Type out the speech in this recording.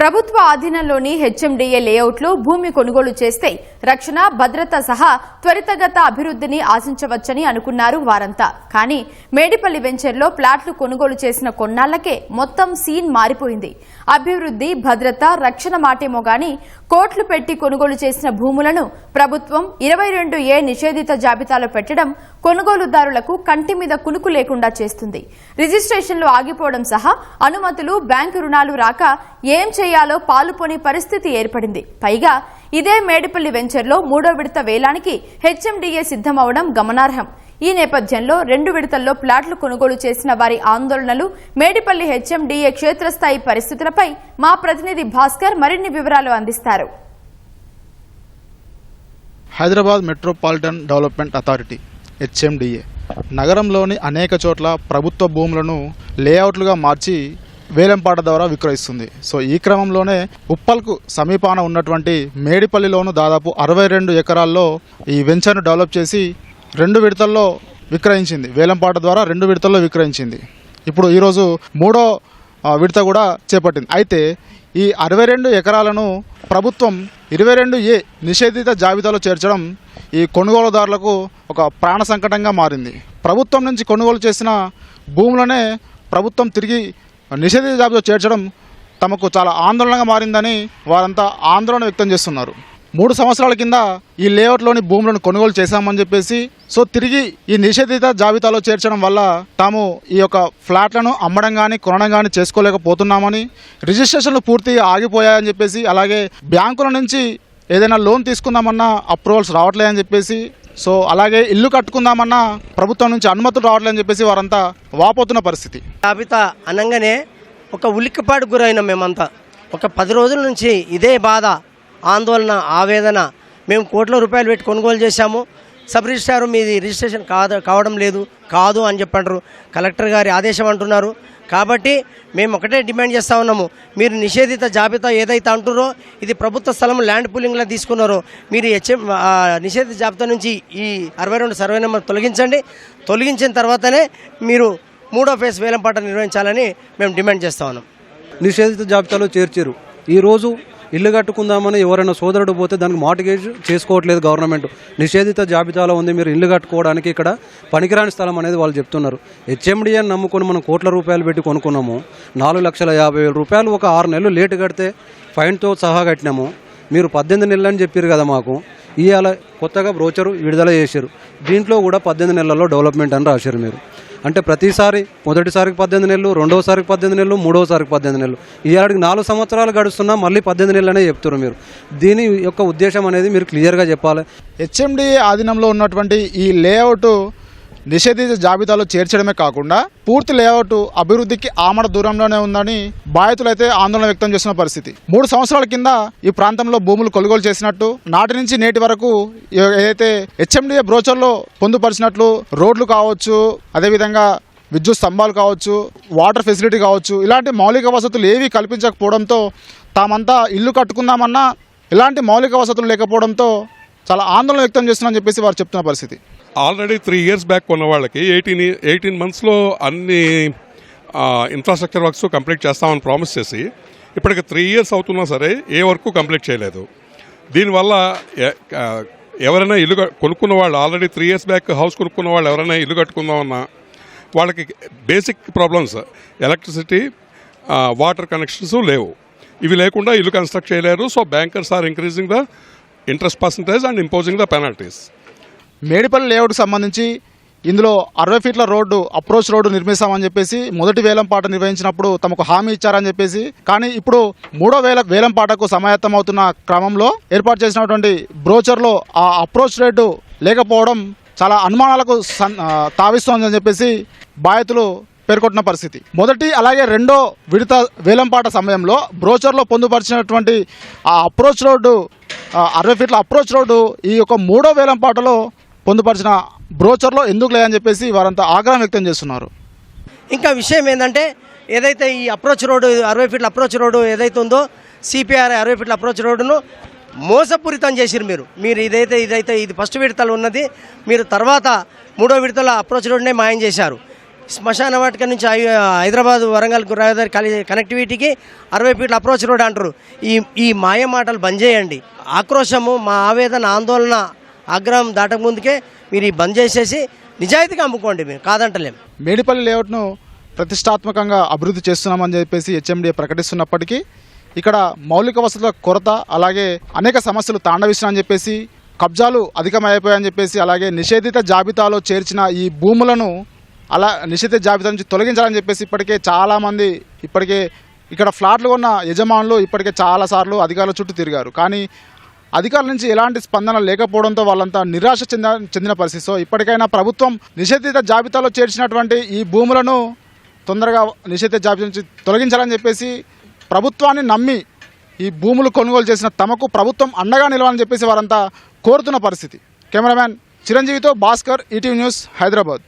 ప్రభుత్వ ఆధీనంలోని హెచ్ఎండిఏ లేఅవుట్లో భూమి కొనుగోలు చేస్తే రక్షణ భద్రత సహా త్వరితగత అభివృద్ధిని ఆశించవచ్చని అనుకున్నారు వారంతా. కానీ మేడిపల్లి వెంచర్లో ప్లాట్లు కొనుగోలు చేసిన కొన్నాళ్లకే మొత్తం సీన్ మారిపోయింది. అభివృద్ధి భద్రత రక్షణ మాటేమో గాని కోట్లు పెట్టి కొనుగోలు చేసిన భూములను ప్రభుత్వం 22A నిషేధిత జాబితాలో పెట్టడం కొనుగోలుదారులకు కంటి మీద కునుకు లేకుండా చేస్తుంది. రిజిస్ట్రేషన్లు ఆగిపోవడం సహా అనుమతులు బ్యాంకు రుణాలు రాక ఏం చేయాలో పాలుపోని పరిస్థితి ఏర్పడింది. పైగా ఇదే మేడిపల్లి వెంచర్లో 3వ విడత వేలానికి హెచ్ఎండిఏ సిద్ధమవడం గమనార్హం. ఈ నేపథ్యంలో 2 విడతల్లో ప్లాట్లు కొనుగోలు చేసిన వారి ఆందోళనలు, మేడిపల్లి హెచ్ఎండిఏ క్షేత్రస్థాయి పరిస్థితులపై మా ప్రతినిధి భాస్కర్ మరిన్ని వివరాలు అందిస్తారు. Hyderabad metropolitan development authority HMDA నగరంలోని అనేక చోట్ల ప్రభుత్వ భూములను లేఅవుట్లుగా మార్చి వేలంపాట ద్వారా విక్రయిస్తుంది. సో ఈ క్రమంలోనే ఉప్పల్కు సమీపాన ఉన్నటువంటి మేడిపల్లిలోను దాదాపు 62 ఎకరాల్లో ఈ వెంచర్ను డెవలప్ చేసి 2 విడతల్లో విక్రయించింది. వేలంపాట ద్వారా 2 విడతల్లో విక్రయించింది. ఇప్పుడు ఈరోజు 3వ విడత కూడా చేపట్టింది. అయితే ఈ 62 ఎకరాలను ప్రభుత్వం 22A నిషేధిత జాబితాలో చేర్చడం ఈ కొనుగోలుదారులకు ఒక ప్రాణ సంకటంగా మారింది. ప్రభుత్వం నుంచి కొనుగోలు చేసిన భూములనే ప్రభుత్వం తిరిగి నిషేధిత జాబితాలో చేర్చడం తమకు చాలా ఆందోళనగా మారిందని వారంతా ఆందోళన వ్యక్తం చేస్తున్నారు. 3 సంవత్సరాల కింద ఈ లేఅవుట్లోని భూములను కొనుగోలు చేశామని చెప్పేసి తిరిగి ఈ నిషేధిత జాబితాలో చేర్చడం వల్ల తాము ఈ యొక్క ఫ్లాట్లను అమ్మడం కానీ కొనడం కానీ చేసుకోలేకపోతున్నామని, రిజిస్ట్రేషన్లు పూర్తిగా ఆగిపోయాయని చెప్పేసి, అలాగే బ్యాంకుల నుంచి ఏదైనా లోన్ తీసుకుందామన్నా అప్రూవల్స్ రావట్లేదని చెప్పేసి, అలాగే ఇల్లు కట్టుకుందామన్నా ప్రభుత్వం నుంచి అనుమతులు రావట్లేదని చెప్పేసి వారంతా వాపోతున్న పరిస్థితి. జాబితా అనగానే ఒక ఉలిక్కిపాటు గురైన మేమంతా ఒక 10 రోజుల నుంచి ఇదే బాధ, ఆందోళన, ఆవేదన. మేము కోట్ల రూపాయలు పెట్టి కొనుగోలు చేశాము, సబ్ రిజిస్ట్రార్ మీది రిజిస్ట్రేషన్ కావడం కాదు అని చెప్పంటారు. కలెక్టర్ గారి ఆదేశం అంటున్నారు. కాబట్టి మేము ఒకటే డిమాండ్ చేస్తూ ఉన్నాము, మీరు నిషేధిత జాబితా ఏదైతే అంటున్నారో ఇది ప్రభుత్వ స్థలం ల్యాండ్ పూలింగ్లో తీసుకున్నారో మీరు నిషేధిత జాబితా నుంచి ఈ 62 సర్వే నెంబర్ తొలగించిన తర్వాతనే మీరు 3వ ఫేజ్ వేలంపాట నిర్వహించాలని మేము డిమాండ్ చేస్తూ ఉన్నాం. నిషేధిత జాబితాలో చేర్చారు. ఈరోజు ఇల్లు కట్టుకుందామని ఎవరైనా సోదరుడు పోతే దానికి మార్టిగేజ్ చేసుకోవట్లేదు గవర్నమెంట్. నిషేధిత జాబితాలో ఉంది, మీరు ఇల్లు కట్టుకోవడానికి ఇక్కడ పనికిరాని స్థలం అనేది వాళ్ళు చెప్తున్నారు. హెచ్ఎండిఏని నమ్ముకొని మనం కోట్ల రూపాయలు పెట్టి కొనుక్కున్నాము. 4,50,000 రూపాయలు ఒక 6 నెలలు లేటు కడితే ఫైన్తో సహా కట్టినాము. మీరు 18 నెలలు అని చెప్పారు కదా మాకు. ఇవాళ కొత్తగా బ్రోచరు విడుదల చేశారు. దీంట్లో కూడా 18 నెలల్లో డెవలప్మెంట్ అని రాశారు. మీరు అంటే ప్రతిసారి మొదటిసారికి 18 నెలలు, రెండోసారికి 18 నెలలు, మూడోసారికి 18 నెలలు, ఇవాళకి 4 సంవత్సరాలు గడుస్తున్నా మళ్ళీ 18 నెలలనే చెప్తున్నారు. మీరు దీని యొక్క ఉద్దేశం అనేది మీరు క్లియర్గా చెప్పాలి. హెచ్ఎండిఏ ఆధీనంలో ఉన్నటువంటి ఈ లేఅవుట్ నిషేధిత జాబితాలో చేర్చడమే కాకుండా పూర్తి లేఅవుట్ అభివృద్ధికి ఆమడ దూరంలోనే ఉందని బాధితులైతే ఆందోళన వ్యక్తం చేస్తున్న పరిస్థితి. 3 సంవత్సరాల కింద ఈ ప్రాంతంలో భూములు కొనుగోలు చేసినట్టు, నాటి నుంచి నేటి వరకు ఏదైతే హెచ్ఎండిఏ బ్రోచర్లో పొందుపరిచినట్లు రోడ్లు కావచ్చు, అదేవిధంగా విద్యుత్ స్తంభాలు కావచ్చు, వాటర్ ఫెసిలిటీ కావచ్చు, ఇలాంటి మౌలిక వసతులు ఏవి కల్పించకపోవడంతో తామంతా ఇల్లు కట్టుకుందామన్నా ఇలాంటి మౌలిక వసతులు లేకపోవడంతో చాలా ఆందోళన వ్యక్తం చేస్తున్నారని చెప్పేసి వారు చెప్తున్న పరిస్థితి. ఆల్రెడీ 3 years బ్యాక్ కొన్న వాళ్ళకి 18 monthsలో అన్ని ఇన్ఫ్రాస్ట్రక్చర్ వర్క్స్ కంప్లీట్ చేస్తామని ప్రామిస్ చేసి ఇప్పటికి 3 years అవుతున్నా సరే ఏ వర్క్ కంప్లీట్ చేయలేదు. దీనివల్ల ఎవరైనా ఇల్లు కొనుక్కున్న వాళ్ళు, ఆల్రెడీ 3 years బ్యాక్ హౌస్ కొనుక్కున్న వాళ్ళు ఎవరైనా ఇల్లు కట్టుకుందామన్నా వాళ్ళకి basic problems electricity, water connections లేవు. ఇవి లేకుండా ఇల్లు కన్స్ట్రక్ట్ చేయలేరు. So bankers are increasing the interest percentage and imposing the penalties. Medipalli లేఅవుట్కి సంబంధించి ఇందులో 60 ఫీట్ల రోడ్డు, అప్రోచ్ రోడ్డు నిర్మిస్తామని చెప్పేసి మొదటి వేలంపాట నిర్వహించినప్పుడు తమకు హామీ ఇచ్చారని చెప్పేసి, కానీ ఇప్పుడు 3వ వేలంపాటకు సమాయత్తం అవుతున్న క్రమంలో ఏర్పాటు చేసినటువంటి బ్రోచర్లో ఆ అప్రోచ్ రోడ్డు లేకపోవడం చాలా అనుమానాలకు తావిస్తోందని చెప్పేసి బాధితులు పేర్కొంటున్న పరిస్థితి. మొదటి అలాగే 2వ విడత వేలంపాట సమయంలో బ్రోచర్లో పొందుపరిచినటువంటి ఆ అప్రోచ్ రోడ్డు, 60 ఫీట్ల అప్రోచ్ రోడ్డు ఈ యొక్క 3వ వేలంపాటలో పొందుపరిచిన బ్రోచర్లో ఎందుకు లేదని చెప్పేసి వారంతా ఆగ్రహం వ్యక్తం చేస్తున్నారు. ఇంకా విషయం ఏంటంటే ఏదైతే ఈ అప్రోచ్ రోడ్డు 60 ఫీట్ల అప్రోచ్ రోడ్డు ఏదైతే ఉందో సిపిఆర్ 60 ఫీట్ల అప్రోచ్ రోడ్డును మోసపూరితం చేసిరు. మీరు ఇది ఫస్ట్ విడతలు ఉన్నది, మీరు తర్వాత 3వ విడతల అప్రోచ్ రోడ్డునే మాయం చేశారు. శ్మశాన వాటిక నుంచి హైదరాబాద్ వరంగల్ రహదారి కనెక్టివిటీకి 60 ఫీట్ల అప్రోచ్ రోడ్ అంటారు. ఈ మాయ మాటలు బంద్ చేయండి. ఆక్రోశము, మా ఆవేదన, ఆందోళన, ఆగ్రహం దాటక ముందుకే మీరు ఈ బంద్ చేసేసి నిజాయితీగా అమ్ముకోండి. మేము కాదంటలేం. మేడిపల్లి లేఅవుట్ను ప్రతిష్టాత్మకంగా అభివృద్ధి చేస్తున్నామని చెప్పేసి హెచ్ఎండిఏ ప్రకటిస్తున్నప్పటికీ ఇక్కడ మౌలిక వసతుల కొరత, అలాగే అనేక సమస్యలు తాండవిస్తున్నాయని చెప్పేసి, కబ్జాలు అధికమైపోయాయని చెప్పేసి, అలాగే నిషేధిత జాబితాలో చేర్చిన ఈ భూములను నిషేధిత జాబితా నుంచి తొలగించాలని చెప్పేసి ఇప్పటికే చాలామంది ఇక్కడ ఫ్లాట్లు కొన్న యజమానులు ఇప్పటికే చాలాసార్లు అధికారుల చుట్టూ తిరిగారు. కానీ అధికారుల నుంచి ఎలాంటి స్పందన లేకపోవడంతో వాళ్ళంతా నిరాశ చెందిన పరిస్థితి. సో ఇప్పటికైనా ప్రభుత్వం నిషేధిత జాబితాలో చేర్చినటువంటి ఈ భూములను తొందరగా నిషేధిత జాబితా నుంచి తొలగించాలని చెప్పేసి ప్రభుత్వాన్ని నమ్మి ఈ భూములు కొనుగోలు చేసిన తమకు ప్రభుత్వం అండగా నిలవాలని చెప్పేసి వారంతా కోరుతున్న పరిస్థితి. కెమెరామ్యాన్ చిరంజీవితో భాస్కర్, ఈటీవీ న్యూస్, హైదరాబాద్.